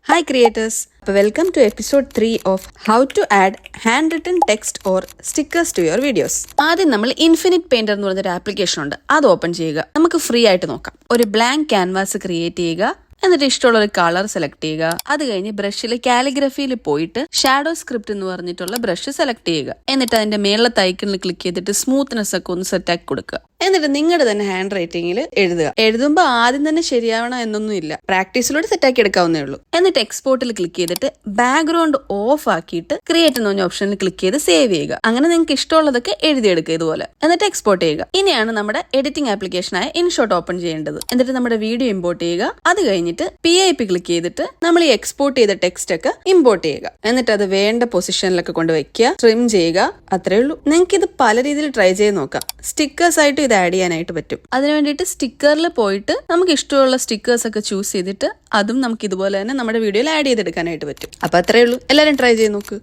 Hi creators, welcome to episode 3 of how to add handwritten text or stickers to your videos. ആദ്യം നമ്മൾ infinite painter എന്ന് പറഞ്ഞൊരു application ഉണ്ട്, അത് open ചെയ്യുക. നമുക്ക് ഫ്രീ ആയിട്ട് നോക്കാം. ഒരു ബ്ലാങ്ക് ക്യാൻവാസ് ക്രിയേറ്റ് ചെയ്യുക, എന്നിട്ട് ഇഷ്ടമുള്ള ഒരു കളർ സെലക്ട് ചെയ്യുക. അത് കഴിഞ്ഞ് ബ്രഷിൽ കാലിഗ്രഫിയിൽ പോയിട്ട് ഷാഡോ സ്ക്രിപ്റ്റ് എന്ന് പറഞ്ഞിട്ടുള്ള ബ്രഷ് സെലക്ട് ചെയ്യുക. എന്നിട്ട് അതിന്റെ മേളത്തെ ഐക്കണിൽ ക്ലിക്ക് ചെയ്തിട്ട് സ്മൂത്ത്നെസ് ഒക്കെ ഒന്ന് സെറ്റ് ആക്കി കൊടുക്കുക. എന്നിട്ട് നിങ്ങളുടെ തന്നെ ഹാൻഡ് റൈറ്റിംഗിൽ എഴുതുക. എഴുതുമ്പോൾ ആദ്യം തന്നെ ശരിയാവണം എന്നൊന്നും ഇല്ല, പ്രാക്ടീസിലൂടെ സെറ്റാക്കി എടുക്കാവുന്നേ ഉള്ളൂ. എന്നിട്ട് എക്സ്പോർട്ടിൽ ക്ലിക്ക് ചെയ്തിട്ട് ബാക്ക്ഗ്രൗണ്ട് ഓഫ് ആക്കിയിട്ട് ക്രിയേറ്റ് എന്ന പറഞ്ഞ ഓപ്ഷനിൽ ക്ലിക്ക് ചെയ്ത് സേവ് ചെയ്യുക. അങ്ങനെ നിങ്ങൾക്ക് ഇഷ്ടമുള്ളതൊക്കെ എഴുതിയെടുക്കുക ഇതുപോലെ. എന്നിട്ട് എക്സ്പോർട്ട് ചെയ്യുക. ഇനിയാണ് നമ്മുടെ എഡിറ്റിംഗ് ആപ്ലിക്കേഷനായ ഇൻഷോട്ട് ഓപ്പൺ ചെയ്യേണ്ടത്. എന്നിട്ട് നമ്മുടെ വീഡിയോ ഇമ്പോർട്ട് ചെയ്യുക. അത് കഴിഞ്ഞിട്ട് PIP ക്ലിക്ക് ചെയ്തിട്ട് നമ്മൾ ഈ എക്സ്പോർട്ട് ചെയ്ത ടെക്സ്റ്റ് ഒക്കെ ഇമ്പോർട്ട് ചെയ്യുക. എന്നിട്ട് അത് വേണ്ട പൊസിഷനിലൊക്കെ കൊണ്ട് വെക്കുക, ട്രിം ചെയ്യുക. അത്രേ ഉള്ളൂ. നിങ്ങൾക്ക് ഇത് പല രീതിയിൽ ട്രൈ ചെയ്ത് നോക്കാം. സ്റ്റിക്കേഴ്സ് ആയിട്ട് ഇത് ആഡ് ചെയ്യാനായിട്ട് പറ്റും. അതിന് വേണ്ടിയിട്ട് സ്റ്റിക്കറിൽ പോയിട്ട് നമുക്ക് ഇഷ്ടമുള്ള സ്റ്റിക്കേഴ്സ് ഒക്കെ ചൂസ് ചെയ്തിട്ട് അതും നമുക്ക് ഇതുപോലെ തന്നെ നമ്മുടെ വീഡിയോയിൽ ആഡ് ചെയ്തെടുക്കാനായിട്ട് പറ്റും. അപ്പൊ അത്രേ ഉള്ളൂ. എല്ലാവരും ട്രൈ ചെയ്ത് നോക്ക്.